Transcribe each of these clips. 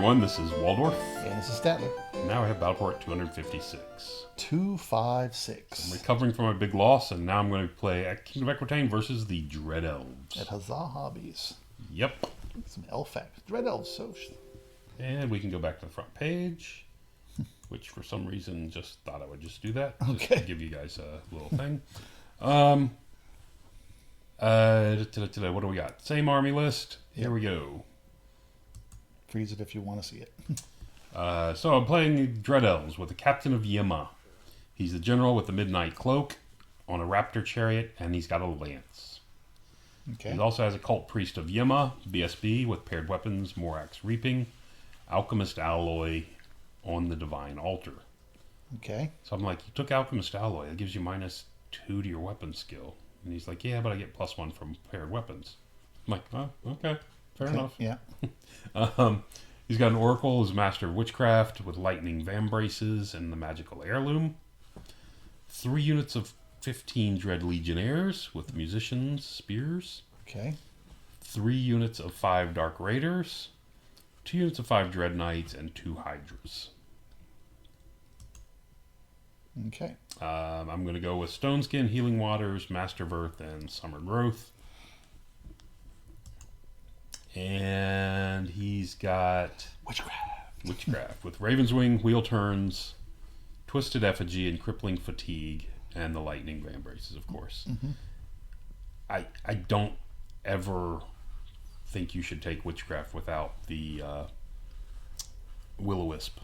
everyone, this is Waldorf. And this is Statler. Now I have Battle Report 256. 256. I'm recovering from a big loss, and now I'm going to play Kingdom of Equitaine versus the Dread Elves. At Huzzah Hobbies. Yep. Some elf facts. Dread Elves. So. And we can go back to the front page, which for some reason just thought I would just do that. Okay. Just to give you guys a little thing. What do we got? Same army list. Here we go. Freeze it if you want to see it. So I'm playing Dread Elves with the Captain of Yima. He's the general with the Midnight Cloak on a Raptor Chariot, and he's got a lance. Okay. He also has a Cult Priest of Yima, BSB, with paired weapons, Morax Reaping, Alchemist Alloy on the Divine Altar. Okay. So I'm like, you took Alchemist Alloy. That gives you -2 to your weapon skill. And he's like, yeah, but I get +1 from paired weapons. I'm like, oh, okay. Fair enough. Yeah. He's got an Oracle as Master of Witchcraft with Lightning Vambraces and the Magical Heirloom. 3 units of 15 Dread Legionnaires with Musicians Spears. Okay. 3 units of 5 Dark Raiders. 2 units of 5 Dread Knights and 2 Hydras. Okay. I'm going to go with Stoneskin, Healing Waters, Master of Earth, and Summer Growth. And he's got Witchcraft with Raven's Wing, Wheel Turns, Twisted Effigy, and Crippling Fatigue, and the Lightning Vambraces, of course. Mm-hmm. I don't ever think you should take Witchcraft without the Will-O-Wisp.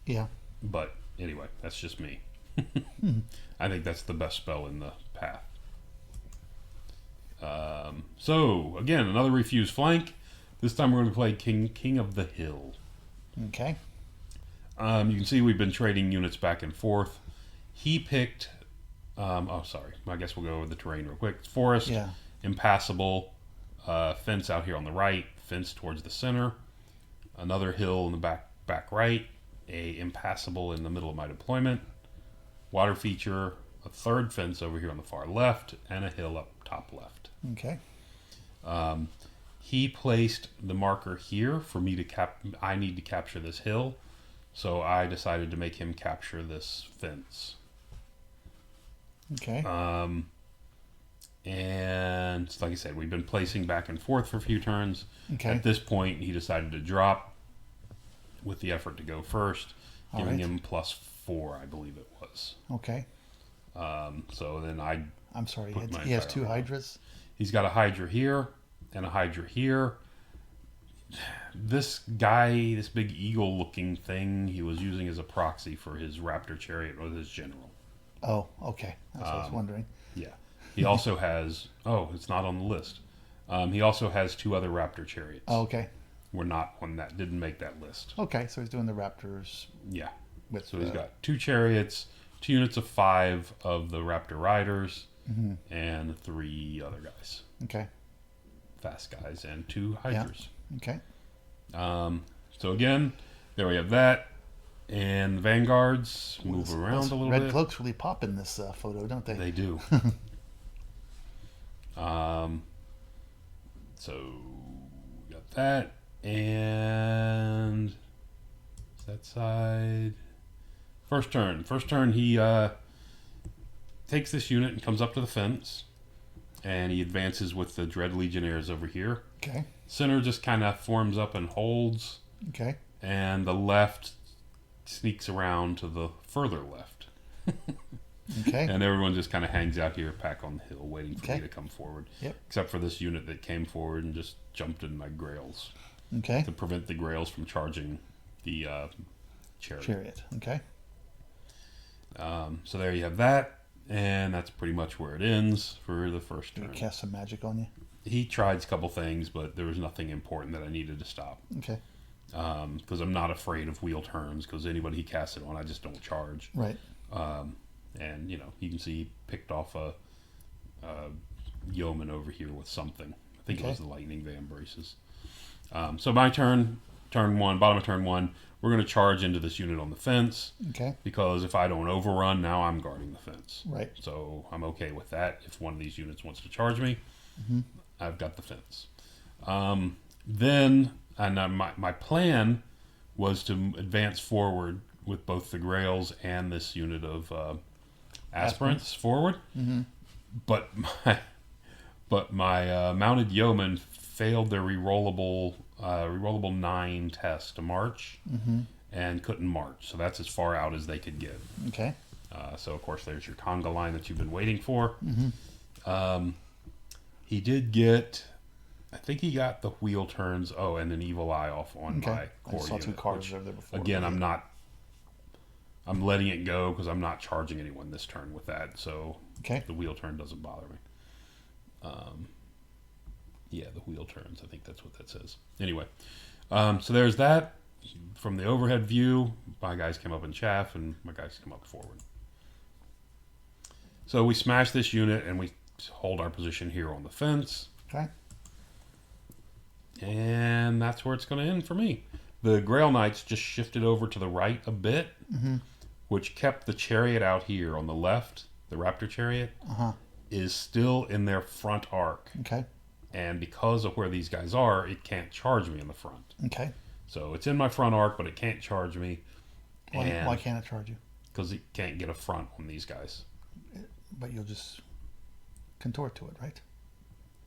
Yeah. But anyway, that's just me. I think that's the best spell in the path. So, again, another Refuse Flank. This time we're going to play King of the Hill. Okay. You can see we've been trading units back and forth. He picked... I guess we'll go over the terrain real quick. Forest, Yeah. impassable, fence out here on the right, fence towards the center, another hill in the back right, a impassable in the middle of my deployment, water feature, a third fence over here on the far left, and a hill up top left. Okay. He placed the marker here for me to I need to capture this hill, so I decided to make him capture this fence. Okay. And like I said, we've been placing back and forth for a few turns. Okay. At this point, he decided to drop with the effort to go first, giving him +4, I believe it was. Okay. So then I'm sorry. Put my He has entire 2 army. Hydras. He's got a Hydra here and a Hydra here. This guy, this big eagle-looking thing, he was using as a proxy for his Raptor Chariot with his general. Oh, okay. That's what I was wondering. Yeah. He also has... Oh, it's not on the list. He also has 2 other Raptor Chariots. Oh, okay. We're not on that. Didn't make that list. Okay, so he's doing the Raptors. Yeah. With, So he's got 2 Chariots, 2 units of 5 of the Raptor Riders, and 3 other guys. Okay. Fast guys, and 2 Hydras. Okay. So again, there we have that. And the Vanguards move around a little red bit. Red cloaks really pop in this photo, don't they? They do. So we got that, and that side. First turn, he takes this unit and comes up to the fence, and he advances with the Dread Legionnaires over here. Okay. Center just kind of forms up and holds, Okay. and the left sneaks around to the further left. Okay. And everyone just kind of hangs out here, back on the hill, waiting for Okay. me to come forward. Yep. Except for this unit that came forward and just jumped in my grails Okay. to prevent the grails from charging the chariot. Okay. So there you have that, and that's pretty much where it ends for the first Did turn. he cast some magic on you? He tried a couple things, but there was nothing important that I needed to stop. Okay. Because I'm not afraid of wheel turns, because anybody he casts it on, I just don't charge. Right. And, you can see he picked off a yeoman over here with something. I think it was the Lightning Vambraces. So my turn 1, bottom of turn 1, we're going to charge into this unit on the fence. Okay. Because if I don't overrun, now I'm guarding the fence. Right. So I'm okay with that. If one of these units wants to charge me, I've got the fence. Then And my plan was to advance forward with both the Grails and this unit of aspirants forward. Mm-hmm. But my mounted yeoman failed their rerollable 9 test to march and couldn't march. So that's as far out as they could get. Okay. So of course there's your conga line that you've been waiting for. Mm-hmm. He did get, I think he got the wheel turns. Oh, and an evil eye off on my core I saw unit, 2 cards which, over there before. again, I'm letting it go because I'm not charging anyone this turn with that. So Okay. the wheel turn doesn't bother me. Yeah, the wheel turns. I think that's what that says. Anyway, so there's that. From the overhead view, my guys came up in chaff, and my guys come up forward. So we smash this unit, and we hold our position here on the fence. Okay. And that's where it's going to end for me. The Grail Knights just shifted over to the right a bit, which kept the chariot out here on the left. The Raptor chariot is still in their front arc. Okay. And because of where these guys are, it can't charge me in the front. Okay. So it's in my front arc, but it can't charge me. Why can't it charge you? Because it can't get a front on these guys. But you'll just contort to it, right?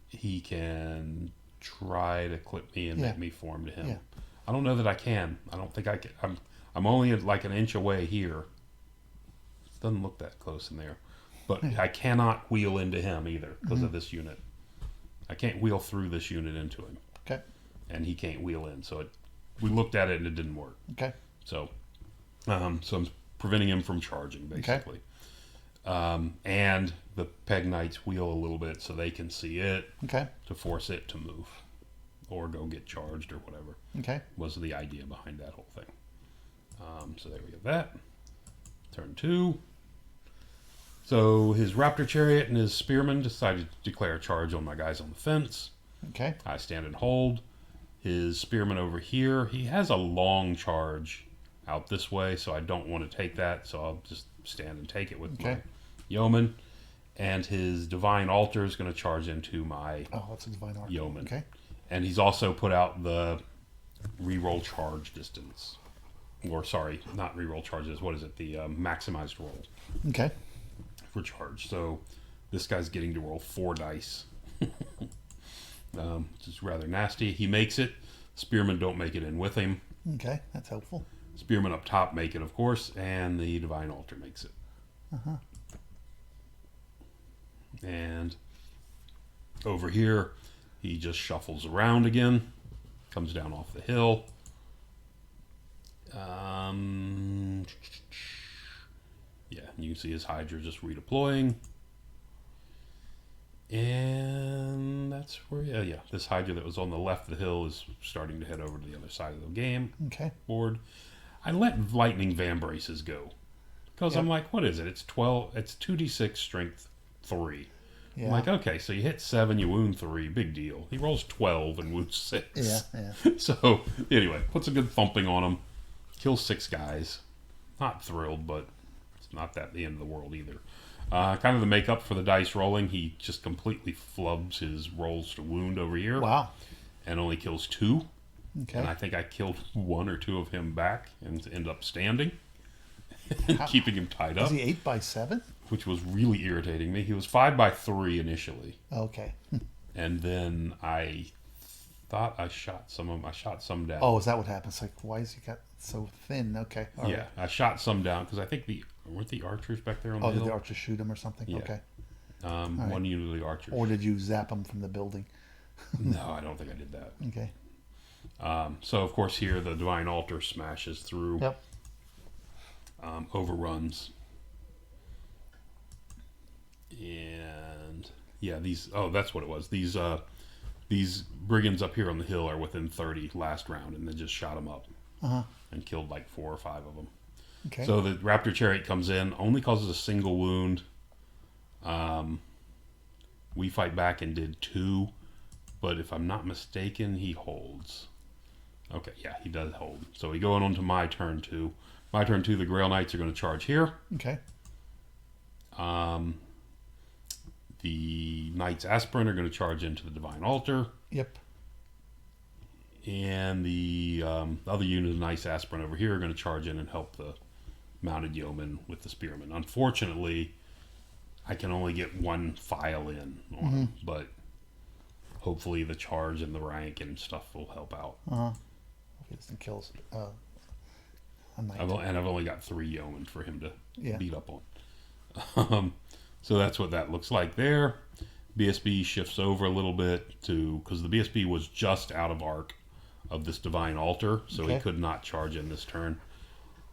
He can try to clip me and Yeah. make me form to him. Yeah. I don't know that I can. I don't think I can. I'm only at like an inch away here. It doesn't look that close in there. But I cannot wheel into him either because of this unit. I can't wheel through this unit into him. Okay. And he can't wheel in. So we looked at it and it didn't work. Okay. So I'm preventing him from charging, basically. And the Peg Knights wheel a little bit so they can see it Okay. to force it to move or go get charged or whatever. Okay. Was the idea behind that whole thing. So there we have that. Turn 2. So his Raptor Chariot and his Spearman decided to declare a charge on my guys on the fence. Okay. I stand and hold. His Spearman over here, he has a long charge out this way, so I don't want to take that, so I'll just stand and take it with my Yeoman. And his Divine Altar is going to charge into my that's a Divine Arc. Yeoman. Okay. And he's also put out the reroll charge distance. Or, sorry, not reroll charges. What is it? The maximized roll Okay. for charge. So this guy's getting to roll 4 dice. Which is rather nasty. He makes it. Spearmen don't make it in with him. Okay. That's helpful. Spearmen up top make it, of course. And the Divine Altar makes it. And over here, he just shuffles around again. Comes down off the hill. Yeah, you can see his Hydra just redeploying. And that's where, yeah, this Hydra that was on the left of the hill is starting to head over to the other side of the game board. I let Lightning Vambraces go. Because I'm like, what is it? It's 2d6 strength 3. Yeah. I'm like, okay, so you hit 7, you wound 3, big deal. He rolls 12 and wounds 6. Yeah. So, anyway, puts a good thumping on him. Kills 6 guys. Not thrilled, but it's not that the end of the world either. Kind of the makeup for the dice rolling, he just completely flubs his rolls to wound over here. Wow. And only kills 2. Okay. And I think I killed 1 or 2 of him back and end up standing. Keeping him tied up. Is he 8x7? Which was really irritating me. He was 5x3 initially. Okay. And then I thought I shot some down. Oh, is that what happens? Like, why is he got so thin? Okay. All yeah, right. I shot some down because I think weren't the archers back there on the Oh, hill? did the archer shoot him or something? Yeah. Okay. One unit of the archers. Or did you zap him from the building? No, I don't think I did that. Okay. So of course here the Divine Altar smashes through. Yep. Overruns. And yeah, that's what it was. These brigands up here on the hill are within 30 last round, and then just shot them up and killed like 4 or 5 of them. Okay. So the Raptor Chariot comes in, only causes a single wound. We fight back and did 2, but if I'm not mistaken, he holds. Okay, yeah, he does hold. So we go on to my turn 2. My turn 2, the Grail Knights are going to charge here. Okay. The Knights Aspirant are going to charge into the Divine Altar. Yep. And the other unit of nice aspirin over here are going to charge in and help the mounted yeoman with the spearmen. Unfortunately, I can only get one file in on him, but hopefully the charge and the rank and stuff will help out. If he doesn't kill a knight. I've only got 3 yeomen for him to beat up on. So that's what that looks like there. BSB shifts over a little bit because the BSB was just out of arc of this divine altar, so he could not charge in this turn.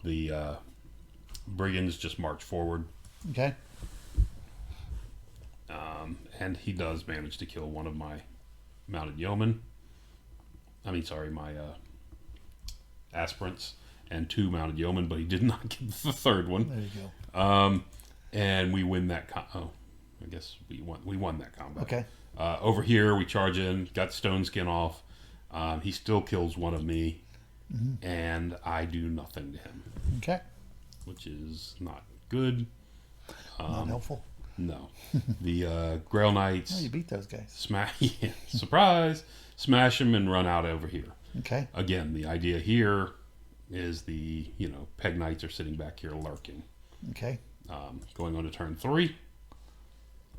The brigands just march forward. Okay. And he does manage to kill one of my mounted yeomen. My aspirants and 2 mounted yeomen, but he did not get the 3rd one. There you go. And we win that. I guess we won that combat. Okay. Over here, we charge in, got stone skin off. He still kills one of me, and I do nothing to him. Okay. Which is not good. Not helpful. No. The Grail Knights. Oh, you beat those guys. Surprise! Smash them and run out over here. Okay. Again, the idea here is Peg Knights are sitting back here lurking. Okay. Going on to turn 3.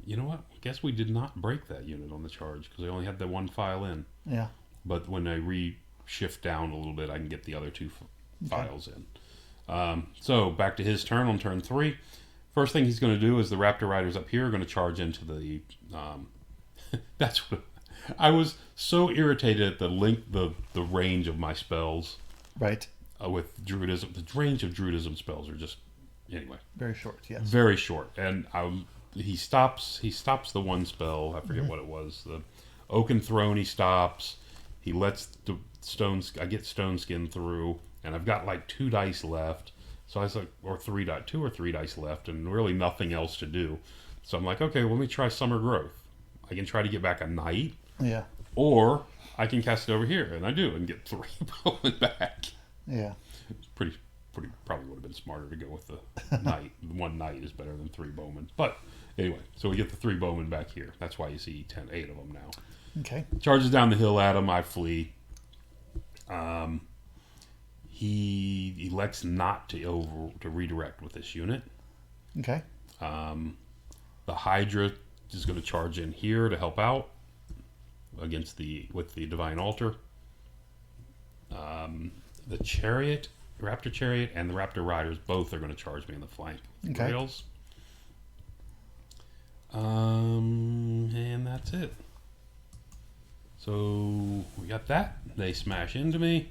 You know what? I guess we did not break that unit on the charge because I only had the 1 file in. Yeah. But when I shift down a little bit, I can get the other 2 files in. So back to his turn on turn 3. First thing he's going to do is the Raptor Riders up here are going to charge into the. That's what I was so irritated at the range of my spells. Right. With Druidism, the range of Druidism spells are just anyway very short. Yes. Very short, and he stops the one spell. I forget what it was. The Oaken Throne. He stops. He lets the stones. I get stone skin through, and I've got like 2 dice left. So I was like, 2 or 3 dice left, and really nothing else to do. So I'm like, okay, well, let me try Summer Growth. I can try to get back a knight. Yeah. Or I can cast it over here, and I do, and get 3 bowmen back. Yeah. Pretty. Probably would have been smarter to go with the knight. 1 knight is better than 3 bowmen. But anyway, so we get the 3 bowmen back here. That's why you see 8 of them now. Okay. Charges down the hill at him. I flee. He elects not to redirect with this unit. Okay. The Hydra is going to charge in here to help out with the Divine Altar. The Chariot, Raptor Chariot, and the Raptor Riders both are going to charge me in the flank with okay. rails. And that's it. So we got that. They smash into me.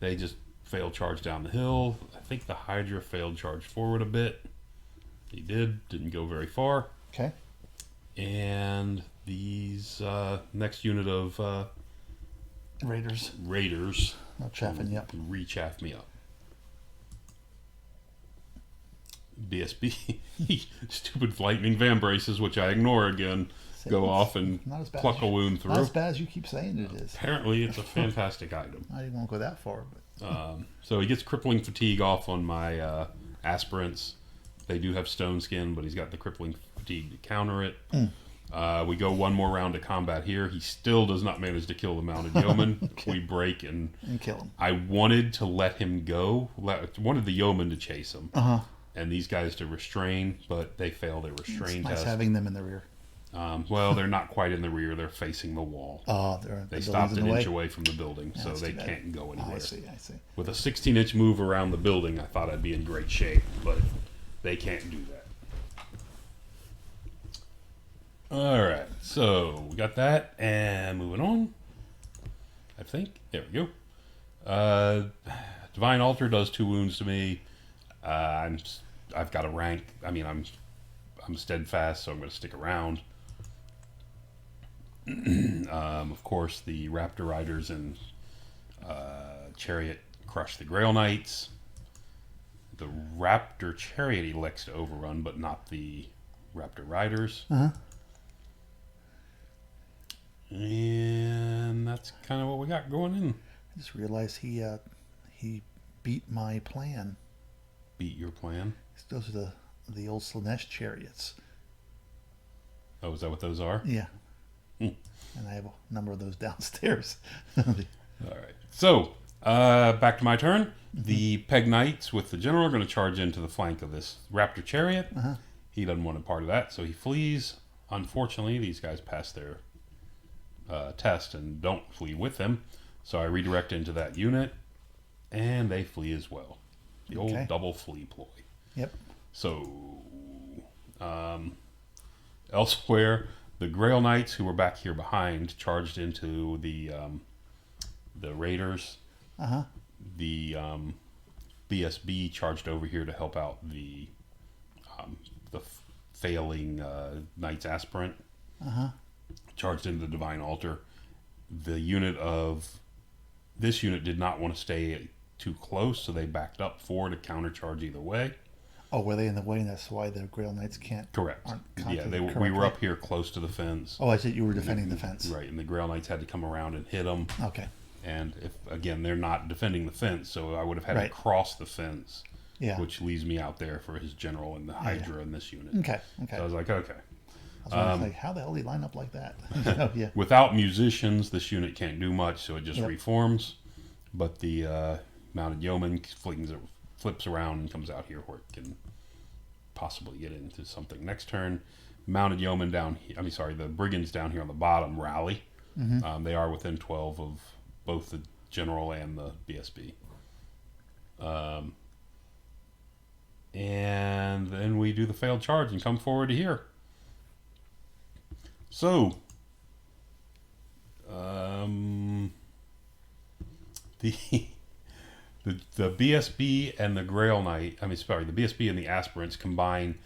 They just failed charge down the hill. I think the Hydra failed charge forward a bit. He didn't go very far. Okay. And these next unit of Raiders. Not chaffing you up. Re-chaff me up. BSB, stupid lightning van braces, which I ignore again, go off and pluck a wound through. Not as bad as you keep saying it is. Apparently, it's a fantastic item. I won't go that far. But. So he gets crippling fatigue off on my aspirants. They do have stone skin, but he's got the crippling fatigue to counter it. We go 1 more round of combat here. He still does not manage to kill the mounted yeoman. Okay. We break and kill him. I wanted to let him go. Wanted the yeoman to chase him. And these guys to restrain, but they failed a restrain test. It's nice having them in the rear. Well, they're not quite in the rear. They're facing the wall. Oh, they stopped an inch away from the building, so they can't go anywhere. I see. With a 16-inch move around the building, I thought I'd be in great shape, but they can't do that. All right, so we got that, and moving on. I think there we go. Divine Altar does 2 wounds to me. I've got a rank. I mean, I'm steadfast, so I'm going to stick around. Of course, the Raptor Riders and Chariot crush the Grail Knights. The Raptor Chariot elects to overrun, but not the Raptor Riders. And that's kind of what we got going in. I just realized he beat my plan. Beat your plan? Those are the old Slanesh chariots. Oh, is that what those are? Yeah. And I have a number of those downstairs. All right. So, back to my turn. The Peg Knights with the general are going to charge into the flank of this Raptor Chariot. He doesn't want a part of that, so he flees. Unfortunately, these guys pass their test and don't flee with him. So I redirect into that unit, and they flee as well. The old double flee ploy. Yep. So, elsewhere, the Grail Knights, who were back here behind, charged into the Raiders. The BSB charged over here to help out the failing Knights Aspirant. Charged into the Divine Altar. The this unit did not want to stay too close, so they backed up forward to countercharge either way. Oh, were they in the way, and that's why the Grail Knights can't? Correct. Yeah, we correctly? were up here close to the fence. Oh, I said you were defending the fence. Right, and the Grail Knights had to come around and hit them. Okay. And if again, they're not defending the fence, so I would have had to cross the fence, which leaves me out there for his general and the Hydra in this unit. Okay. So I was like, okay. I was like, how the hell did he line up like that? Yeah. Without musicians, this unit can't do much, so it just reforms. But the mounted yeoman flips around and comes out here where it can possibly get into something. Next turn, mounted yeoman down here. The brigands down here on the bottom rally. They are within 12 of both the general and the BSB. And then we do the failed charge and come forward to here. So, the BSB and the Grail Knight, the BSB and the Aspirants combine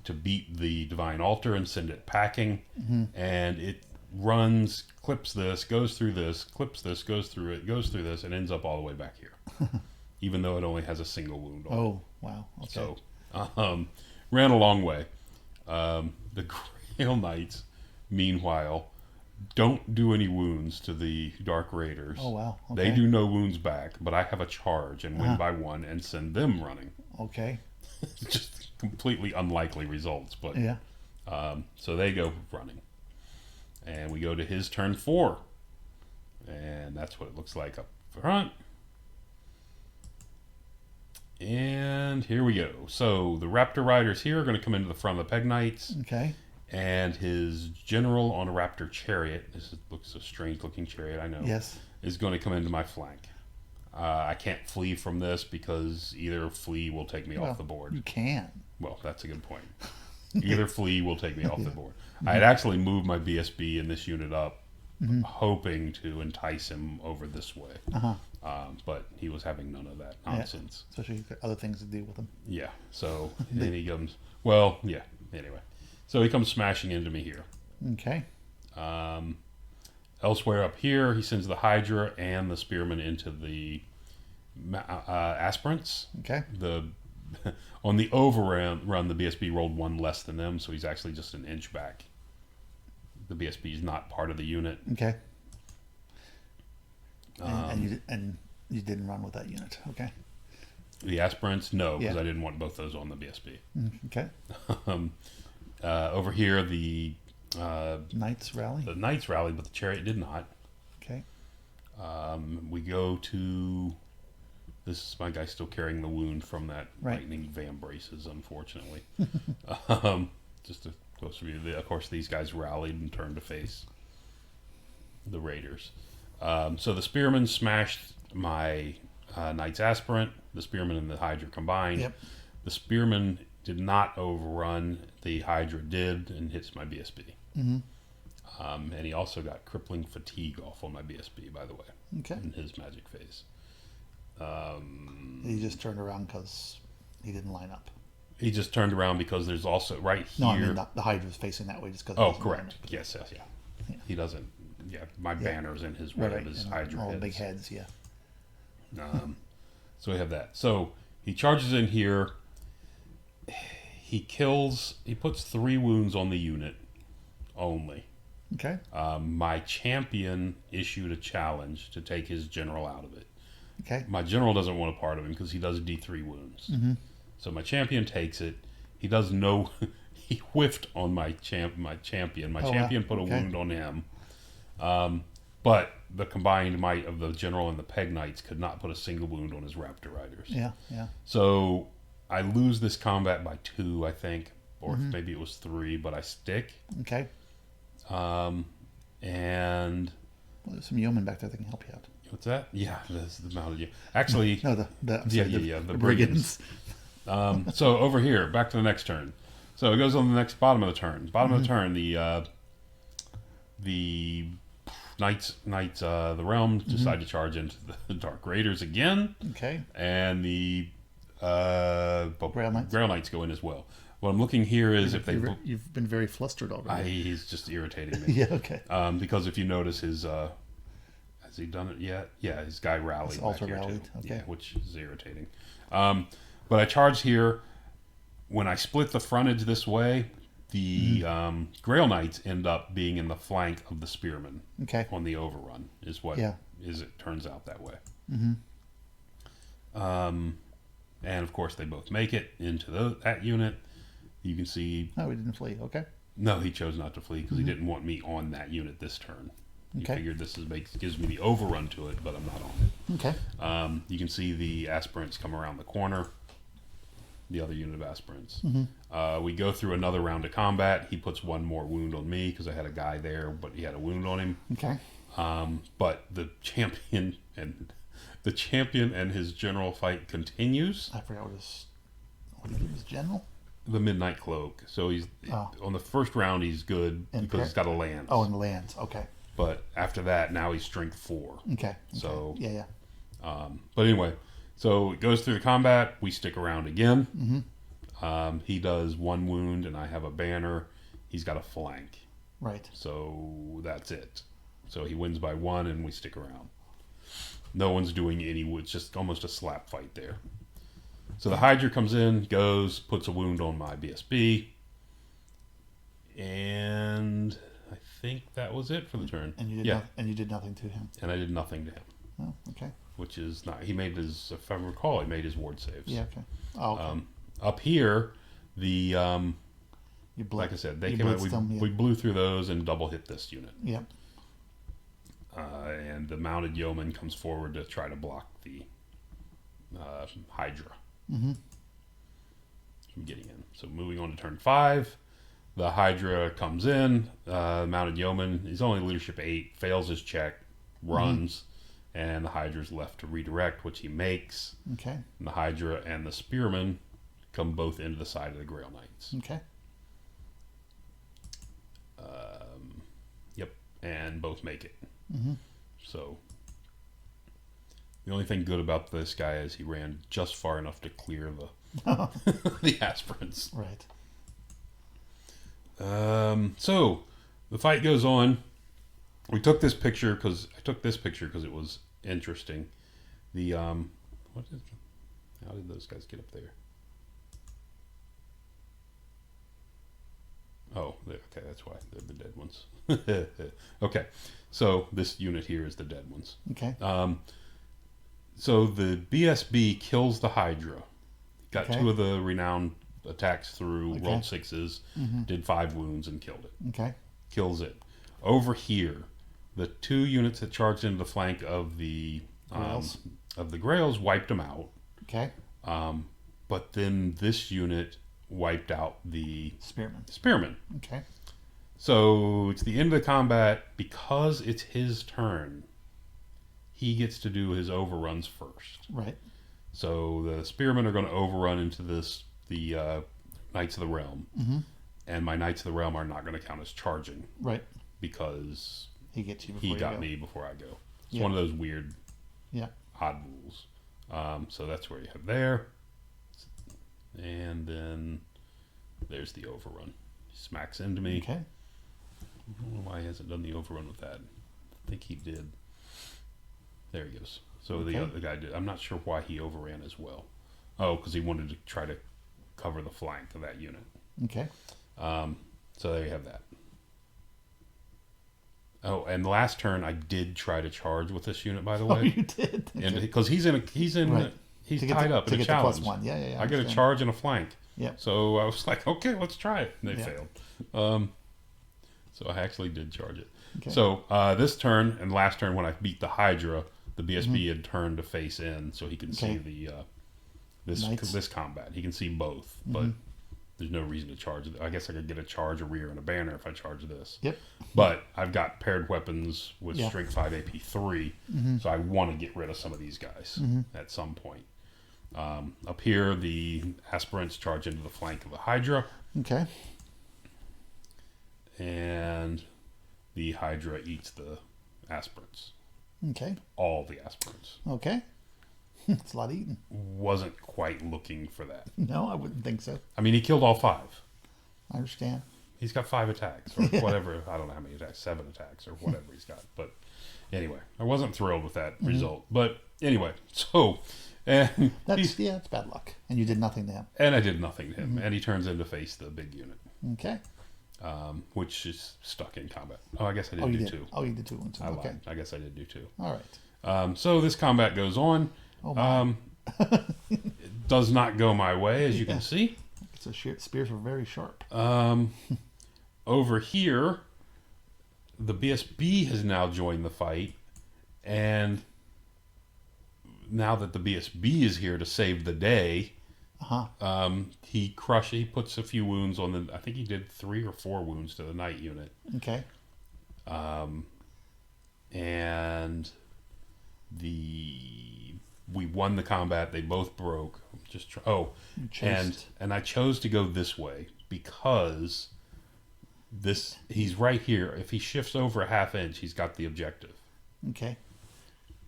to beat the Divine Altar and send it packing, and it runs, clips this, goes through this, clips this, goes through it, goes through this, and ends up all the way back here, even though it only has a single wound on it. Oh, wow. Okay. So, ran a long way. The Grail Knights, meanwhile, don't do any wounds to the Dark Raiders. Oh, wow. Okay. They do no wounds back, but I have a charge and win by one and send them running. Okay. Just completely unlikely results, but yeah. So they go running. And we go to his turn 4. And that's what it looks like up front. And here we go. So the Raptor Riders here are going to come into the front of the Peg Knights. Okay. And his general on a Raptor Chariot, looks a strange looking chariot, I know. Yes. Is going to come into my flank. I can't flee from this because either flee will take me off the board. You can. Well, that's a good point. Either flee will take me off the board. I had actually moved my BSB in this unit up, hoping to entice him over this way. But he was having none of that nonsense. Yeah. Especially if you've got other things to do with him. Yeah. So then he comes. Anyway, so he comes smashing into me here. Okay. Elsewhere up here, he sends the Hydra and the Spearman into the Aspirants. Okay. On the overrun, the BSB rolled 1 less than them, so he's actually just an inch back. The BSB is not part of the unit. Okay. And you didn't run with that unit. Okay. The Aspirants, no, because I didn't want both those on the BSB. Okay. Over here, the Knights rally. The Knights rally, but the Chariot did not. Okay. We go to. This is my guy still carrying the wound from that lightning van braces, unfortunately. Just a closer view. Of course, these guys rallied and turned to face the Raiders. So the Spearman smashed my Knights Aspirant. The Spearman and the Hydra combined. Yep. The Spearman did not overrun. The Hydra did and hits my BSB. And he also got crippling fatigue off on my BSB, by the way. Okay. In his magic phase. He just turned around because he didn't line up. He just turned around because there's also right here. No, I mean the Hydra was facing that way just because. Oh, correct. Yes. He doesn't. Yeah, my banner's in his way of his Hydra all heads. big heads. Yeah. So we have that. So he charges in here. He kills. He puts 3 wounds on the unit only. Okay. My champion issued a challenge to take his general out of it. Okay. My general doesn't want a part of him because he does D3 wounds. So my champion takes it. He does no. He whiffed on my champion. My champion put a wound on him. But the combined might of the general and the peg knights could not put a single wound on his raptor riders. Yeah, yeah. So I lose this combat by 2, I think, or maybe it was 3, but I stick. Okay. And Well, there's some yeomen back there that can help you out. what's that? Yeah, that's the mounted yeomen. Actually, No, I'm sorry, the brigands. So over here, back to the next turn. So it goes on the next bottom of the turn. Bottom of the turn, the knights, the realm decide to charge into the Dark Raiders again, Okay. and the Grail Knights? Grail Knights go in as well. What I'm looking here is if they. You've been very flustered already. He's just irritating me. Yeah. Okay. Because if you notice his. Has he done it yet? Yeah, his guy rallied. His back altar here rallied, too. okay. Yeah, which is irritating. But I charge here. When I split the frontage this way, the Grail Knights end up being in the flank of the Spearmen. Okay. On the overrun is what it turns out that way. And of course they both make it into that unit. You can see. Oh, we didn't flee. Okay. No, he chose not to flee because he didn't want me on that unit this turn. He Okay. figured gives me the overrun to it, but I'm not on it. Okay. You can see the aspirants come around the corner. The other unit of aspirants. We go through another round of combat. He puts 1 more wound on me because I had a guy there, but he had a wound on him. Okay. But the champion and his general fight continues. I forgot what his general. The Midnight Cloak. So he's on the first round he's good because he's got a lance. Oh, and lands. Okay. But after that, now he's strength 4. Okay. So yeah. But anyway, so it goes through the combat. We stick around again. He does 1 wound, and I have a banner. He's got a flank. Right. So that's it. So he wins by 1, and we stick around. No one's doing any. It's just almost a slap fight there. So the Hydra comes in, goes, puts a wound on my BSB, and I think that was it for the turn. And you did nothing to him. And I did nothing to him. Oh, okay. Which is not. He made his, if I recall, he made his ward saves. Yeah. Okay. Oh, okay. Up here, the like I said, they came out. We blew through those and double hit this unit. Yep. And the mounted yeoman comes forward to try to block the Hydra from getting in. So moving on to turn 5, the Hydra comes in. Mounted yeoman, he's only leadership 8, fails his check, runs, and the Hydra's left to redirect, which he makes. Okay. And the Hydra and the Spearmen come both into the side of the Grail Knights. Okay. Yep, and both make it. So the only thing good about this guy is he ran just far enough to clear the the aspirants. Right. So the fight goes on. We took this picture because it was interesting. The how did those guys get up there? Oh, okay, that's why they're the dead ones. Okay, so this unit here is the dead ones. Okay. So the BSB kills the Hydra. Got Okay. 2 of the renowned attacks through, Okay. rolled 6s, did 5 wounds and killed it. Okay. Kills it. Over here, the 2 units that charged into the flank of the Grails wiped them out. Okay. But then this unit wiped out the Spearmen. Okay. So it's the end of the combat. Because it's his turn, he gets to do his overruns first. Right. So the Spearmen are going to overrun into the Knights of the Realm. And my Knights of the Realm are not going to count as charging. Right. Because he gets you. He got me before I go. It's one of those weird, odd rules. So that's where you have there. And then there's the overrun. He smacks into me. Okay. I don't know why he hasn't done the overrun with that. I think he did. There he goes. So the other guy did. I'm not sure why he overran as well. Oh, because he wanted to try to cover the flank of that unit. Okay. So there you have that. Oh, and last turn I did try to charge with this unit, by the way. Oh, you did. And because he's tied up in a challenge. The +1. Yeah. I get a charge and a flank. Yeah. So I was like, okay, let's try it. And they failed. So I actually did charge it. Okay. So this turn and last turn when I beat the Hydra, the BSB had turned to face in, so he can see the this combat. He can see both, but there's no reason to charge it. I guess I could get a charge, a rear, and a banner if I charge this. Yep. But I've got paired weapons with strength 5 AP 3, so I want to get rid of some of these guys at some point. Up here, the aspirants charge into the flank of the Hydra. Okay. And the Hydra eats the aspirants. Okay. All the aspirants. Okay. It's a lot of eating. Wasn't quite looking for that. No, I wouldn't think so. I mean, he killed all 5. I understand. He's got 5 attacks or whatever. I don't know how many attacks, 7 attacks or whatever he's got. But anyway, I wasn't thrilled with that result. But anyway, so That's it's bad luck. And you did nothing to him. and I did nothing to him, and he turns in to face the big unit, Okay. which is stuck in combat. Oh, I guess I did Oh, you do did. 2. Oh, you did 2 ones. I Okay. lied. I guess I did do 2. All right. So this combat goes on. Oh, my. It does not go my way, as you can see. It's spears were very sharp. Over here, the BSB has now joined the fight, and now that the BSB is here to save the day, he puts a few wounds on the. I think he did 3 or 4 wounds to the knight unit. Okay. And we won the combat. They both broke. And I chose to go this way because he's right here. If he shifts over a half inch, he's got the objective. Okay.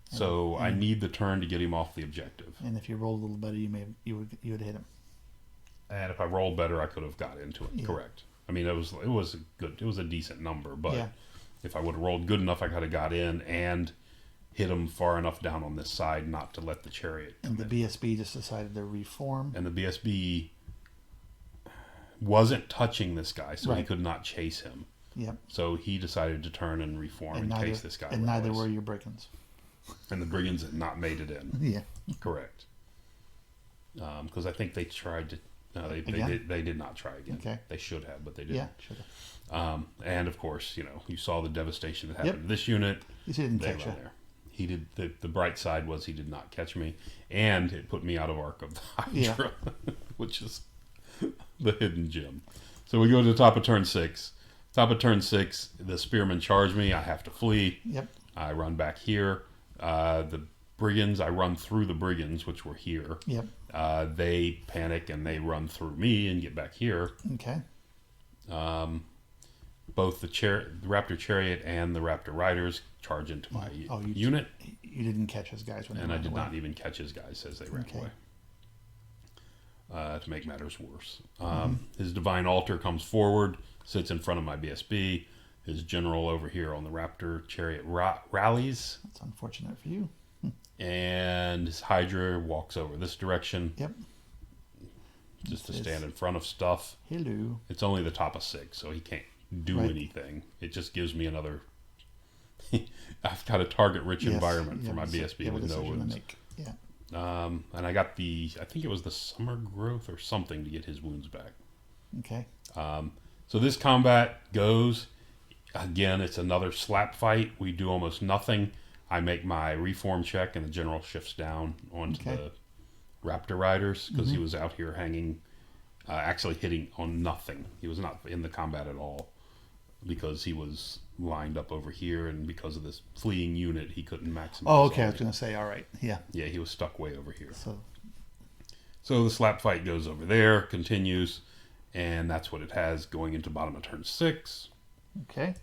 So I need the turn to get him off the objective. And if you rolled a little better, you would hit him. And if I rolled better, I could have got into it. Yeah. Correct. I mean, it was a decent number, but if I would have rolled good enough, I could have got in and hit him far enough down on this side not to let the chariot come And the BSB just decided to reform. And the BSB wasn't touching this guy, so he Right. could not chase him. Yep. So he decided to turn and reform in case this guy And neither rallies. were your brigands. And the brigands had not made it in. Yeah. Correct. Because I think they tried to. No, they did not try again. Okay. They should have, but they didn't. Yeah, should have. And of course, you saw the devastation that happened to this unit. He didn't They catch run you. there. He did. The bright side was he did not catch me, and it put me out of arc of the Hydra, which is the hidden gem. So we go to the top of turn 6. Top of turn 6, the spearmen charge me. I have to flee. Yep. I run back here. The brigands, I run through the brigands, which were here. Yep. They panic and they run through me and get back here. Okay. Both the Raptor Chariot and the Raptor Riders charge into my unit. You didn't catch his guys when they And I ran did away. not even catch his guys as they ran Okay. away. To make matters worse. His Divine Altar comes forward, sits in front of my BSB. His general over here on the Raptor Chariot rallies. That's unfortunate for you. And his Hydra walks over this direction. Yep. Just to stand in front of stuff. Hello. It's only the top of 6, so he can't do anything. It just gives me another. I've got a target-rich environment for my BSB with no wounds. Yeah. And I got I think it was the Summer Growth or something to get his wounds back. Okay. So this combat goes. Again, it's another slap fight. We do almost nothing. I make my reform check, and the general shifts down onto the Raptor Riders because he was out here hanging, actually hitting on nothing. He was not in the combat at all because he was lined up over here, and because of this fleeing unit, he couldn't maximize. Oh, okay. I was going to say, all right. Yeah. Yeah, he was stuck way over here. So the slap fight goes over there, continues, and that's what it has going into bottom of turn 6. Okay.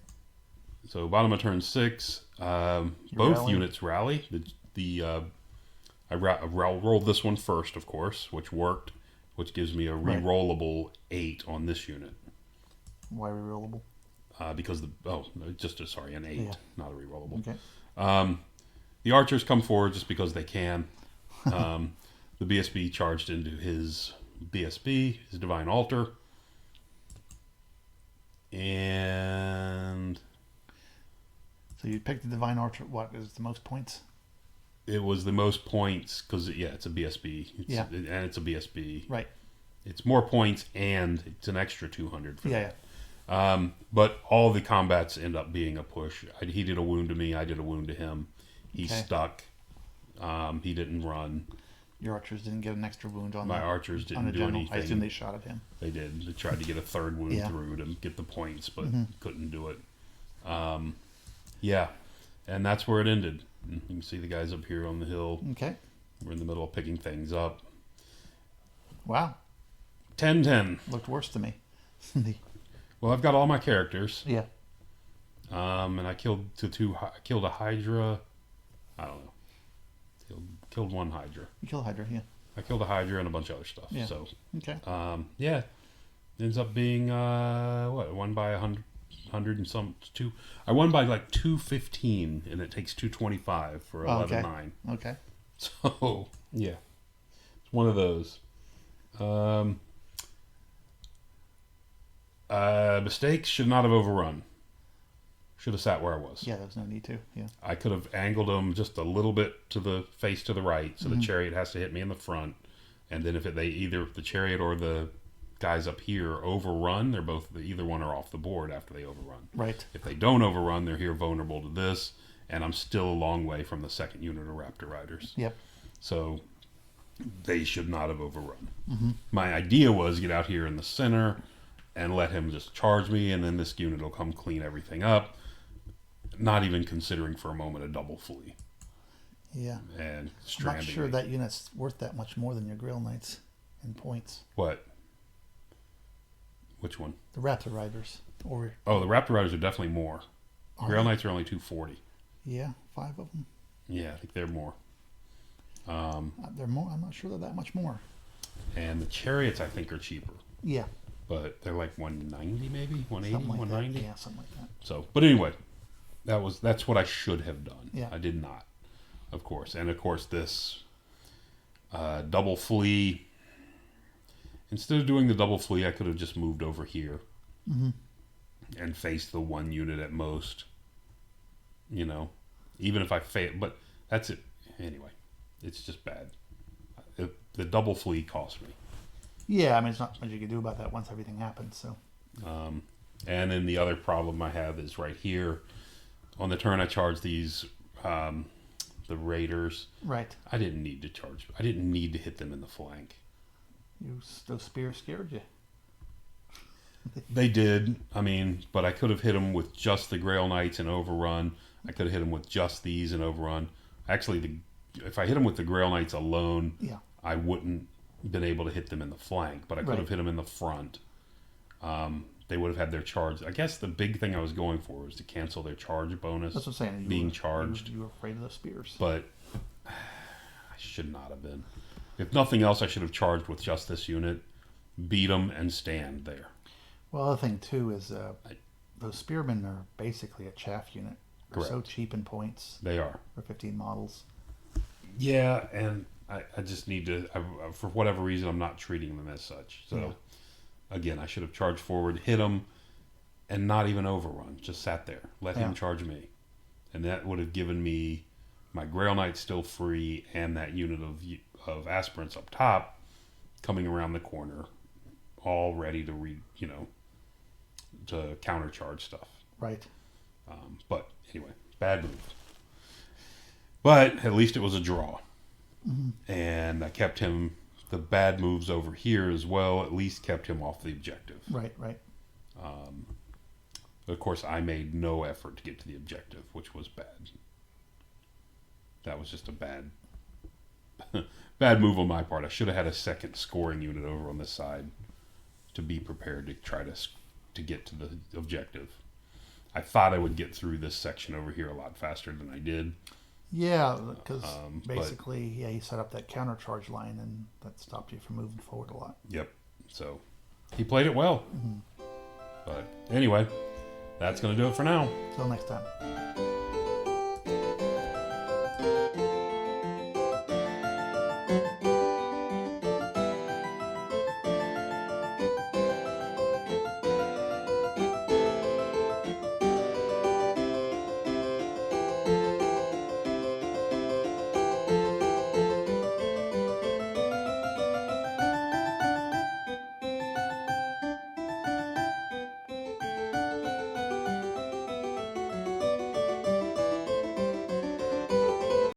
So bottom of turn 6, both rallying? units rally. I rolled this one first, of course, which worked, which gives me a re-rollable 8 on this unit. Why rerollable? Because an 8, not a re-rollable. Okay. The archers come forward just because they can. The BSB charged into his BSB, his Divine Altar. And So you picked the Divine Archer. What is the most points? it was the most points because, it's a BSB. And it's a BSB. Right. It's more points and it's an extra 200 for that. But all the combats end up being a push. He did a wound to me. I did a wound to him. He Okay. stuck. He didn't run. Your archers didn't get an extra wound on My the, archers on didn't the do general. anything. I assume they shot at him. They did. They tried to get a third wound Yeah. through to get the points, but couldn't do it. Yeah, and that's where it ended. You can see the guys up here on the hill. Okay. We're in the middle of picking things up. Wow. 10-10. Looked worse to me. Well, I've got all my characters. Yeah. And I killed killed a Hydra. I don't know. Killed one Hydra. You kill Hydra, yeah. I killed a Hydra and a bunch of other stuff. Yeah. So, Okay. yeah, ends up being what, won by 100 and some two. I won by like 215, and it takes 225 for 11-9. Okay. So yeah, it's one of those. Mistakes should not have overrun. Should have sat where I was. Yeah, there's no need to. Yeah. I could have angled them just a little bit to the face to the right, so the chariot has to hit me in the front, and then if they either the chariot or the guys up here overrun, they're both either one are off the board after they overrun. Right. If they don't overrun, they're here vulnerable to this, and I'm still a long way from the second unit of Raptor Riders. Yep. So they should not have overrun. My idea was get out here in the center and let him just charge me, and then this unit will come clean everything up. Not even considering for a moment a double flee Yeah. and I'm stranding not sure me. that unit's worth that much more than your Grail Knights in points. What? Which one? The Raptor Riders. Or Oh, the Raptor Riders are definitely more. Are Grail they? Knights are only 240. yeah, 5 of them. Yeah, I think they're more. They're more. I'm not sure they're that much more. And the Chariots I think are cheaper, Yeah. but they're like 190 maybe, 180, Something like 190. that. Yeah, something like that. So, but anyway, that's what I should have done. Yeah. I did not, of course. And of course, this double flee. Instead of doing the double flee, I could have just moved over here and faced the one unit at most. You know, even if I fail, but that's it. Anyway, it's just bad. The double flee cost me. Yeah, I mean, it's not much you can do about that once everything happens. So. And then the other problem I have is right here. On the turn I charge these, the Raiders. Right. I didn't need to charge. I didn't need to hit them in the flank. Those spears scared you. They did. I mean, but I could have hit them with just the Grail Knights and overrun. I could have hit them with just these and overrun. Actually, if I hit them with the Grail Knights alone, Yeah. I wouldn't been able to hit them in the flank, but I could Right. have hit them in the front. They would have had their charge. I guess the big thing I was going for was to cancel their charge bonus. That's what I'm saying. Being charged. You were afraid of the spears. But I should not have been. If nothing else, I should have charged with just this unit, beat them, and stand there. Well, the other thing too is those spearmen are basically a chaff unit. They're so Correct. cheap in points They are. for 15 models. Yeah, and I just need to, for whatever reason, I'm not treating them as such. So, Yeah. again, I should have charged forward, hit him, and not even overrun. Just sat there. Let him Yeah. charge me. And that would have given me my Grail Knight still free and that unit of aspirants up top coming around the corner, all ready to to countercharge stuff. Right. But anyway, bad move. But at least it was a draw. And I kept him, the bad moves over here as well, at least kept him off the objective. Right. Right. Of course, I made no effort to get to the objective, which was bad. That was just a bad bad move on my part. I should have had a second scoring unit over on this side to be prepared to try to get to the objective. I thought I would get through this section over here a lot faster than I did. Yeah, because but- basically, he set up that countercharge line, and that stopped you from moving forward a lot. Yep. So he played it well. But anyway, that's going to do it for now. Till next time.